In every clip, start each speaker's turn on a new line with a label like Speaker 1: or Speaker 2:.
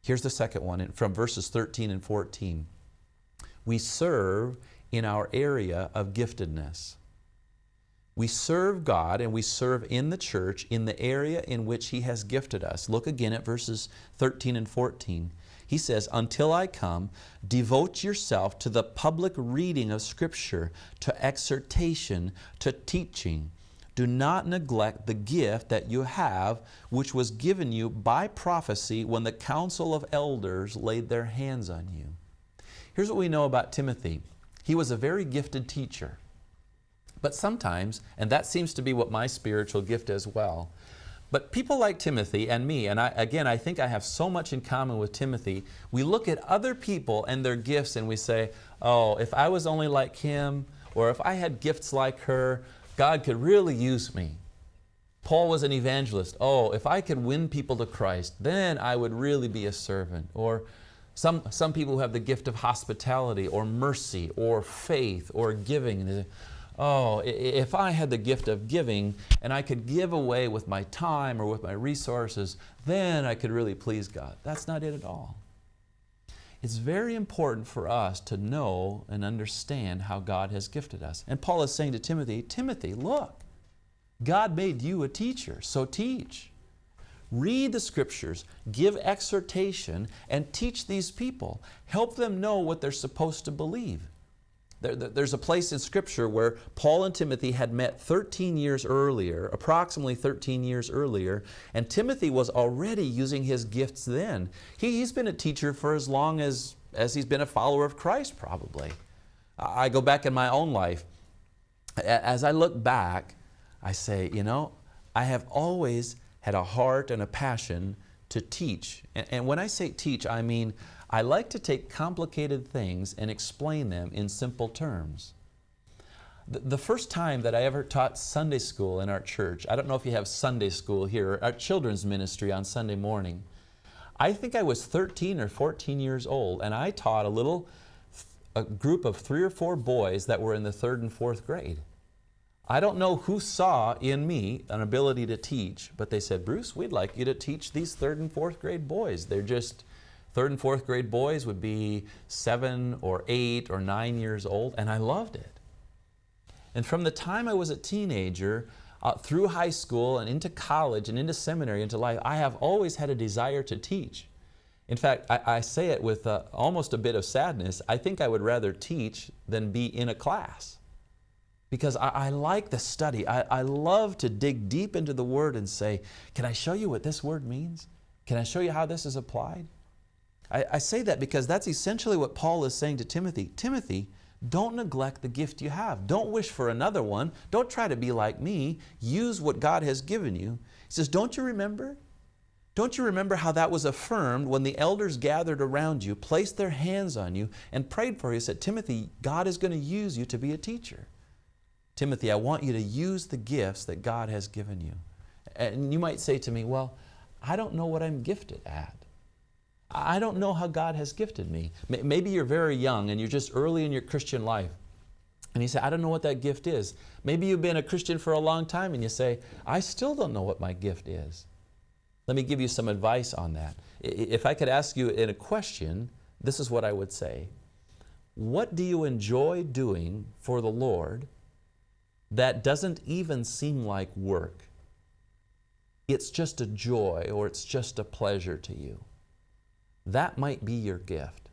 Speaker 1: Here's the second one from verses 13 and 14. We serve in our area of giftedness. We serve God and we serve in the church in the area in which He has gifted us. Look again at verses 13 and 14. He says, until I come, devote yourself to the public reading of Scripture, to exhortation, to teaching. Do not neglect the gift that you have, which was given you by prophecy when the council of elders laid their hands on you. Here's what we know about Timothy. He was a very gifted teacher. But sometimes, and that seems to be what my spiritual gift as well, but people like Timothy and me, and I think I have so much in common with Timothy, we look at other people and their gifts and we say, oh, if I was only like him, or if I had gifts like her, God could really use me. Paul was an evangelist. Oh, if I could win people to Christ, then I would really be a servant. Or some people who have the gift of hospitality or mercy or faith or giving. Oh, if I had the gift of giving and I could give away with my time or with my resources, then I could really please God. That's not it at all. It's very important for us to know and understand how God has gifted us. And Paul is saying to Timothy, Timothy, look, God made you a teacher, so teach. Read the Scriptures, give exhortation, and teach these people. Help them know what they're supposed to believe. There's a place in Scripture where Paul and Timothy had met 13 years earlier, approximately 13 years earlier, and Timothy was already using his gifts then. He's been a teacher for as long as he's been a follower of Christ, probably. I go back in my own life. As I look back, I say, you know, I have always had a heart and a passion to teach. And when I say teach, I mean I like to take complicated things and explain them in simple terms. The first time that I ever taught Sunday school in our church, I don't know if you have Sunday school here, our children's ministry on Sunday morning. I think I was 13 or 14 years old, and I taught a group of 3 or 4 boys that were in the 3rd and 4th grade. I don't know who saw in me an ability to teach, but they said, Bruce, we'd like you to teach these 3rd and 4th grade boys. They're just 3rd and 4th grade boys would be 7 or 8 or 9 years old, and I loved it. And from the time I was a teenager, through high school and into college and into seminary, into life, I have always had a desire to teach. In fact, I say it with almost a bit of sadness. I think I would rather teach than be in a class. Because I like the study. I love to dig deep into the Word and say, can I show you what this word means? Can I show you how this is applied? I say that because that's essentially what Paul is saying to Timothy. Timothy, don't neglect the gift you have. Don't wish for another one. Don't try to be like me. Use what God has given you. He says, don't you remember? Don't you remember how that was affirmed when the elders gathered around you, placed their hands on you, and prayed for you? Said, Timothy, God is going to use you to be a teacher. Timothy, I want you to use the gifts that God has given you. And you might say to me, well, I don't know what I'm gifted at. I don't know how God has gifted me. Maybe you're very young and you're just early in your Christian life. And you say, I don't know what that gift is. Maybe you've been a Christian for a long time and you say, I still don't know what my gift is. Let me give you some advice on that. If I could ask you in a question, this is what I would say. What do you enjoy doing for the Lord that doesn't even seem like work? It's just a joy or it's just a pleasure to you. That might be your gift.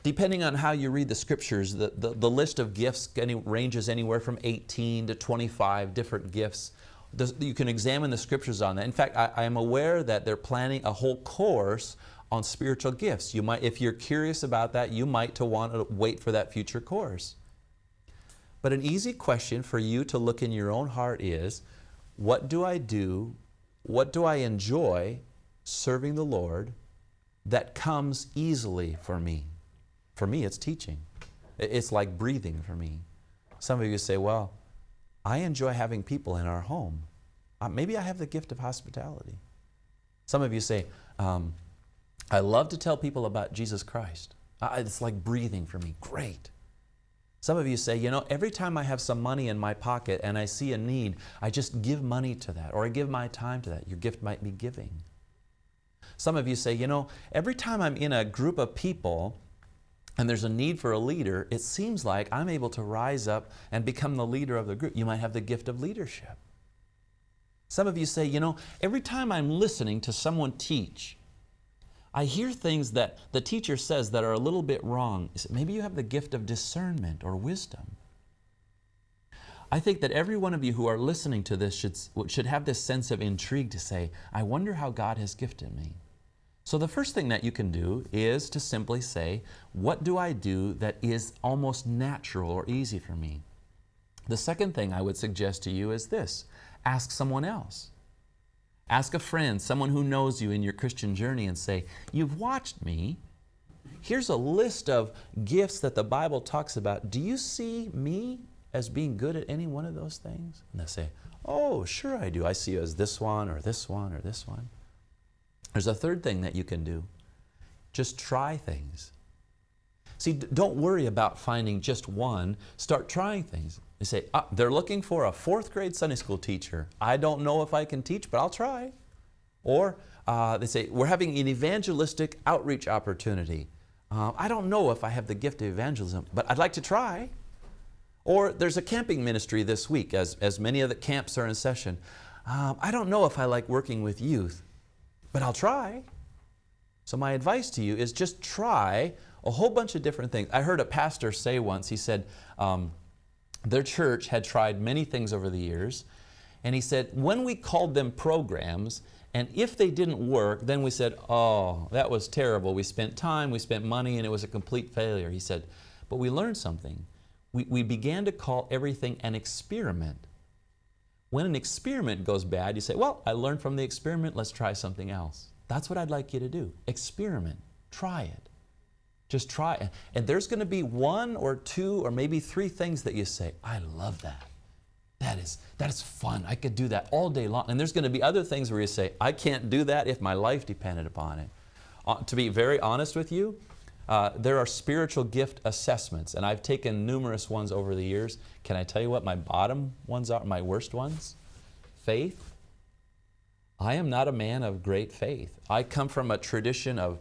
Speaker 1: Depending on how you read the Scriptures, the list of gifts ranges anywhere from 18 to 25 different gifts. You can examine the Scriptures on that. In fact, I am aware that they're planning a whole course on spiritual gifts. You might, if you're curious about that, you might want to wait for that future course. But an easy question for you to look in your own heart is, what do I do, what do I enjoy serving the Lord that comes easily for me? For me, it's teaching. It's like breathing for me. Some of you say, well, I enjoy having people in our home. Maybe I have the gift of hospitality. Some of you say, I love to tell people about Jesus Christ. It's like breathing for me. Great. Some of you say, you know, every time I have some money in my pocket and I see a need, I just give money to that, or I give my time to that. Your gift might be giving. Some of you say, every time I'm in a group of people and there's a need for a leader, it seems like I'm able to rise up and become the leader of the group. You might have the gift of leadership. Some of you say, every time I'm listening to someone teach, I hear things that the teacher says that are a little bit wrong. Maybe you have the gift of discernment or wisdom. I think that every one of you who are listening to this should have this sense of intrigue to say, I wonder how God has gifted me. So the first thing that you can do is to simply say, what do I do that is almost natural or easy for me? The second thing I would suggest to you is this: ask someone else. Ask a friend, someone who knows you in your Christian journey, and say, you've watched me. Here's a list of gifts that the Bible talks about. Do you see me as being good at any one of those things? And they say, oh, sure I do. I see you as this one or this one or this one. There's a third thing that you can do. Just try things. See, don't worry about finding just one. Start trying things. They say, they're looking for a 4th grade Sunday school teacher. I don't know if I can teach, but I'll try. Or they say, we're having an evangelistic outreach opportunity. I don't know if I have the gift of evangelism, but I'd like to try. Or there's a camping ministry this week, as many of the camps are in session. I don't know if I like working with youth, but I'll try. So my advice to you is just try a whole bunch of different things. I heard a pastor say once, he said, their church had tried many things over the years, and he said, when we called them programs, and if they didn't work, then we said, oh, that was terrible. We spent time, we spent money, and it was a complete failure. He said, but we learned something. We began to call everything an experiment. When an experiment goes bad, you say, well, I learned from the experiment, let's try something else. That's what I'd like you to do. Experiment. Try it. Just try it. And there's going to be 1 or 2 or maybe 3 things that you say, I love that. That is fun. I could do that all day long. And there's going to be other things where you say, I can't do that if my life depended upon it. To be very honest with you, there are spiritual gift assessments, and I've taken numerous ones over the years. Can I tell you what my bottom ones are, my worst ones? Faith. I am not a man of great faith. I come from a tradition of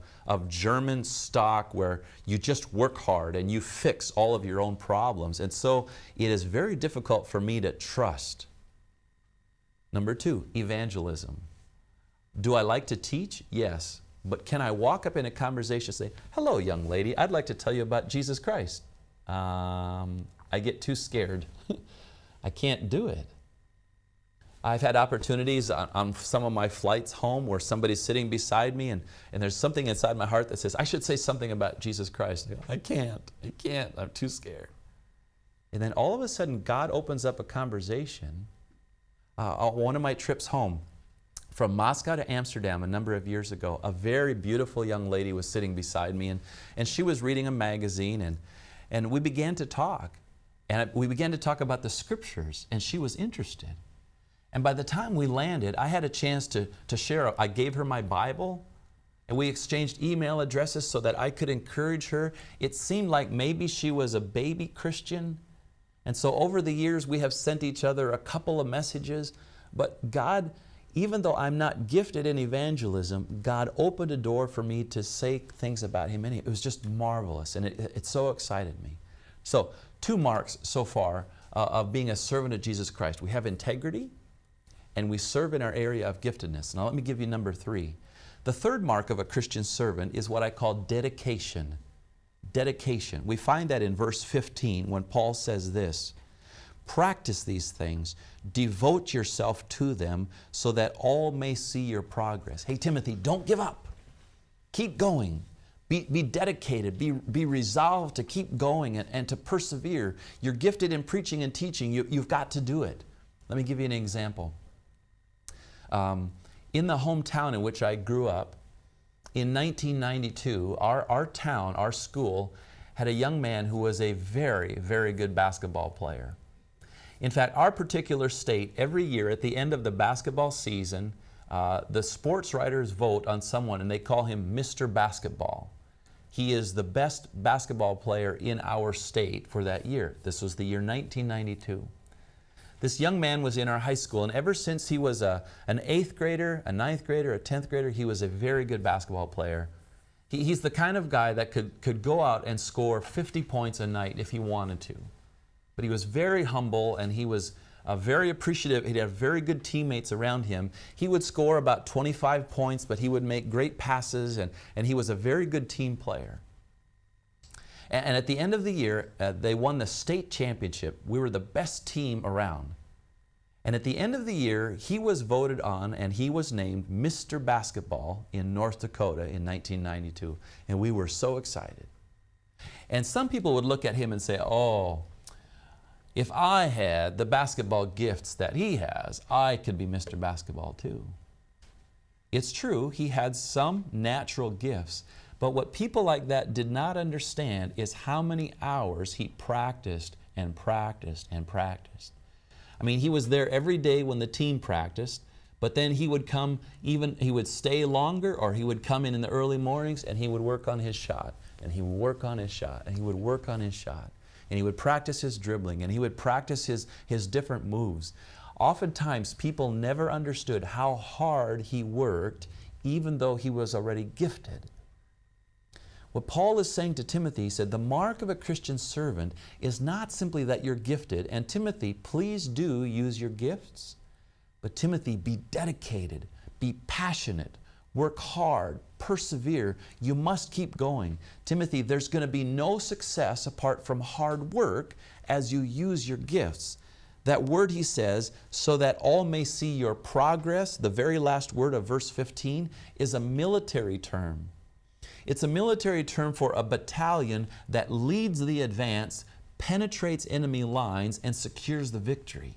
Speaker 1: German stock where you just work hard and you fix all of your own problems. And so it is very difficult for me to trust. Number 2, evangelism. Do I like to teach? Yes. But can I walk up in a conversation and say, hello, young lady, I'd like to tell you about Jesus Christ. I get too scared. I can't do it. I've had opportunities on some of my flights home where somebody's sitting beside me and there's something inside my heart that says, I should say something about Jesus Christ. I can't, I'm too scared. And then all of a sudden, God opens up a conversation. On one of my trips home, from Moscow to Amsterdam a number of years ago, a very beautiful young lady was sitting beside me, and she was reading a magazine, and we began to talk. And we began to talk about the scriptures, and she was interested. And by the time we landed, I had a chance to share. I gave her my Bible, and we exchanged email addresses so that I could encourage her. It seemed like maybe she was a baby Christian. And so over the years, we have sent each other a couple of messages. But God, even though I'm not gifted in evangelism, God opened a door for me to say things about Him. And it was just marvelous, and it so excited me. So 2 marks so far of being a servant of Jesus Christ. We have integrity, and we serve in our area of giftedness. Now let me give you number 3. The third mark of a Christian servant is what I call dedication. Dedication. We find that in verse 15 when Paul says this, practice these things, devote yourself to them so that all may see your progress. Hey Timothy, don't give up. Keep going. Be dedicated. Be resolved to keep going and to persevere. You're gifted in preaching and teaching. You've got to do it. Let me give you an example. In the hometown in which I grew up, in 1992, our town, our school, had a young man who was a very, very good basketball player. In fact, our particular state, every year at the end of the basketball season, the sports writers vote on someone and they call him Mr. Basketball. He is the best basketball player in our state for that year. This was the year 1992. This young man was in our high school, and ever since he was an 8th grader, a 9th grader, a 10th grader, he was a very good basketball player. He's the kind of guy that could go out and score 50 points a night if he wanted to. But he was very humble, and he was very appreciative. He had very good teammates around him. He would score about 25 points, but he would make great passes, and he was a very good team player. And at the end of the year, they won the state championship. We were the best team around. And at the end of the year, he was voted on and he was named Mr. Basketball in North Dakota in 1992. And we were so excited. And some people would look at him and say, oh, if I had the basketball gifts that he has, I could be Mr. Basketball too. It's true, he had some natural gifts. But what people like that did not understand is how many hours he practiced and practiced and practiced. I mean, he was there every day when the team practiced, but then he would come he would stay longer, or he would come in the early mornings and he would work on his shot, and he would work on his shot, and he would work on his shot, and he would practice his dribbling, and he would practice his different moves. Oftentimes, people never understood how hard he worked, even though he was already gifted. What Paul is saying to Timothy, he said, the mark of a Christian servant is not simply that you're gifted, and Timothy, please do use your gifts, but Timothy, be dedicated, be passionate, work hard, persevere. You must keep going. Timothy, there's going to be no success apart from hard work as you use your gifts. That word, he says, so that all may see your progress, the very last word of verse 15, is a military term. It's a military term for a battalion that leads the advance, penetrates enemy lines, and secures the victory.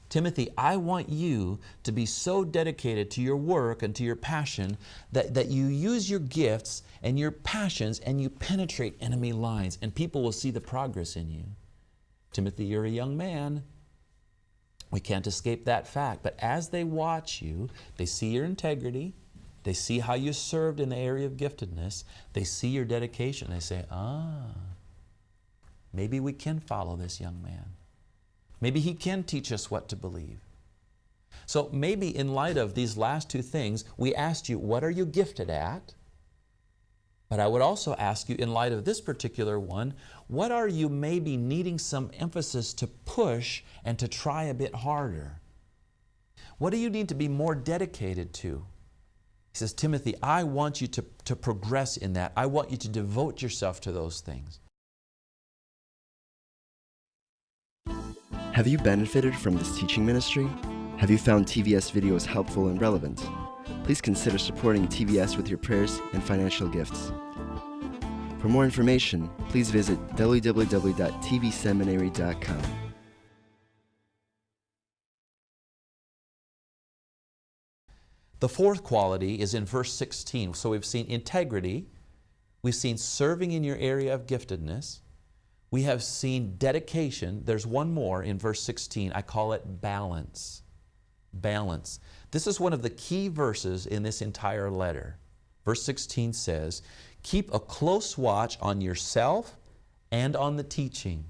Speaker 1: Timothy, I want you to be so dedicated to your work and to your passion that you use your gifts and your passions and you penetrate enemy lines, and people will see the progress in you. Timothy, you're a young man. We can't escape that fact. But as they watch you, they see your integrity. They see how you served in the area of giftedness. They see your dedication. They say, maybe we can follow this young man. Maybe he can teach us what to believe. So maybe in light of these last two things, we asked you, what are you gifted at? But I would also ask you, in light of this particular one, what are you maybe needing some emphasis to push and to try a bit harder? What do you need to be more dedicated to? He says, Timothy, I want you to progress in that. I want you to devote yourself to those things.
Speaker 2: Have you benefited from this teaching ministry? Have you found TVS videos helpful and relevant? Please consider supporting TVS with your prayers and financial gifts. For more information, please visit www.tvseminary.com.
Speaker 1: The fourth quality is in verse 16. So we've seen integrity. We've seen serving in your area of giftedness. We have seen dedication. There's one more in verse 16. I call it balance. Balance. This is one of the key verses in this entire letter. Verse 16 says, keep a close watch on yourself and on the teaching.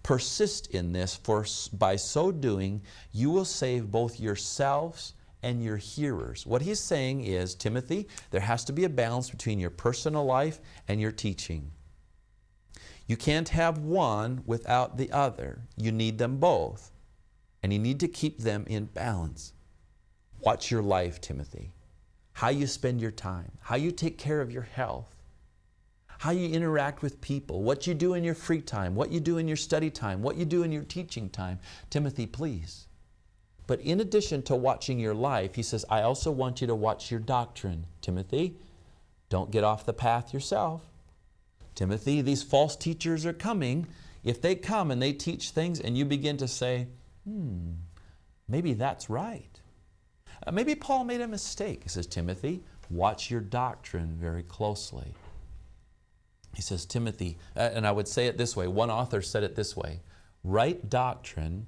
Speaker 1: Persist in this, for by so doing, you will save both yourselves and your hearers. What he's saying is, Timothy, there has to be a balance between your personal life and your teaching. You can't have one without the other. You need them both. And you need to keep them in balance. Watch your life, Timothy. How you spend your time. How you take care of your health. How you interact with people. What you do in your free time. What you do in your study time. What you do in your teaching time. Timothy, please. But in addition to watching your life, he says, I also want you to watch your doctrine. Timothy, don't get off the path yourself. Timothy, these false teachers are coming. If they come and they teach things and you begin to say, maybe that's right. Maybe Paul made a mistake. He says, Timothy, watch your doctrine very closely. He says, Timothy, and I would say it this way. One author said it this way. Right doctrine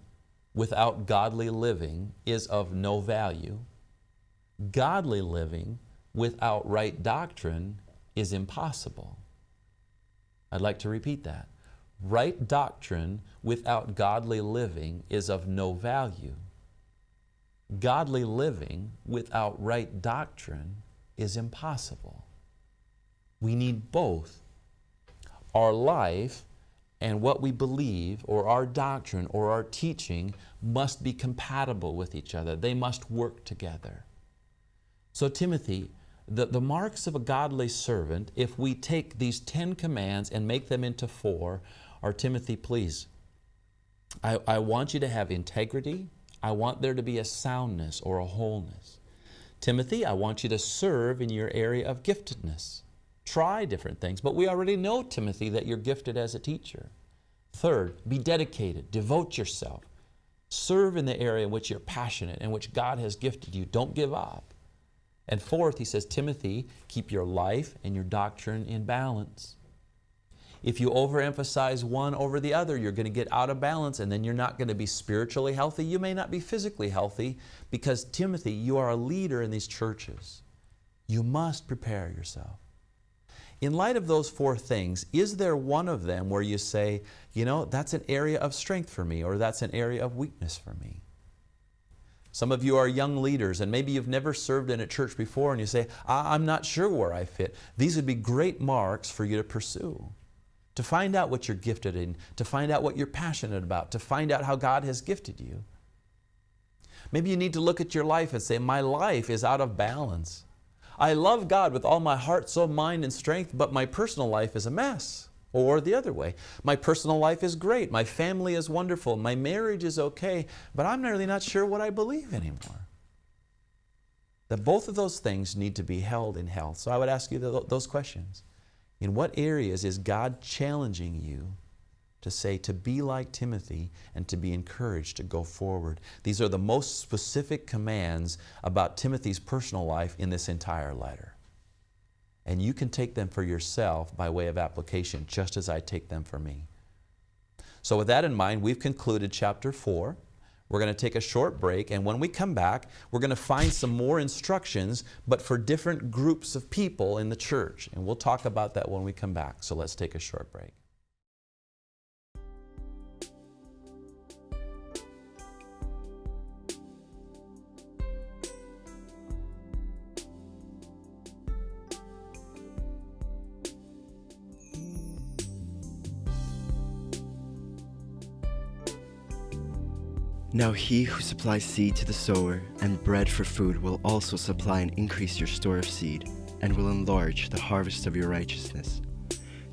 Speaker 1: without godly living is of no value. Godly living without right doctrine is impossible. I'd like to repeat that. Right doctrine without godly living is of no value. Godly living without right doctrine is impossible. We need both. Our life and what we believe, or our doctrine, or our teaching, must be compatible with each other. They must work together. So Timothy, the marks of a godly servant, if we take these 10 commands and make them into 4, are, Timothy, please, I want you to have integrity. I want there to be a soundness or a wholeness. Timothy, I want you to serve in your area of giftedness. Try different things, but we already know, Timothy, that you're gifted as a teacher. Third, be dedicated, devote yourself. Serve in the area in which you're passionate, in which God has gifted you. Don't give up. And fourth, he says, Timothy, keep your life and your doctrine in balance. If you overemphasize one over the other, you're going to get out of balance, and then you're not going to be spiritually healthy. You may not be physically healthy, because, Timothy, you are a leader in these churches. You must prepare yourself. In light of those 4 things, is there one of them where you say, you know, that's an area of strength for me, or that's an area of weakness for me? Some of you are young leaders, and maybe you've never served in a church before, and you say, I'm not sure where I fit. These would be great marks for you to pursue, to find out what you're gifted in, to find out what you're passionate about, to find out how God has gifted you. Maybe you need to look at your life and say, my life is out of balance. I love God with all my heart, soul, mind, and strength, but my personal life is a mess. Or the other way, my personal life is great, my family is wonderful, my marriage is okay, but I'm really not sure what I believe anymore. That both of those things need to be held in health. So I would ask you those questions. In what areas is God challenging you to say, to be like Timothy and to be encouraged to go forward? These are the most specific commands about Timothy's personal life in this entire letter. And you can take them for yourself by way of application, just as I take them for me. So with that in mind, we've concluded chapter 4. We're going to take a short break, and when we come back, we're going to find some more instructions, but for different groups of people in the church. And we'll talk about that when we come back. So let's take a short break.
Speaker 2: Now he who supplies seed to the sower and bread for food will also supply and increase your store of seed, and will enlarge the harvest of your righteousness.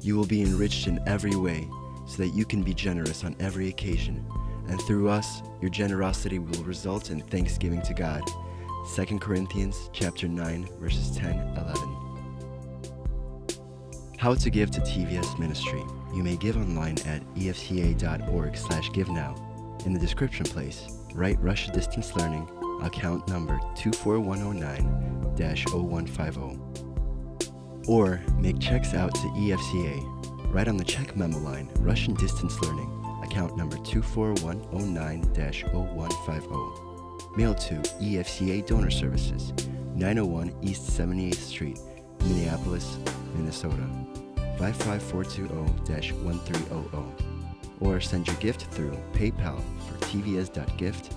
Speaker 2: You will be enriched in every way, so that you can be generous on every occasion, and through us your generosity will result in thanksgiving to God. 2 Corinthians chapter 9, verses 10-11. How to give to TVS Ministry. You may give online at efca.org/givenow. In the description place, write Russia Distance Learning, account number 24109-0150. Or make checks out to EFCA. Write on the check memo line, Russian Distance Learning, account number 24109-0150. Mail to EFCA Donor Services, 901 East 78th Street, Minneapolis, Minnesota, 55420-1300. Or send your gift through PayPal for tvs.gift@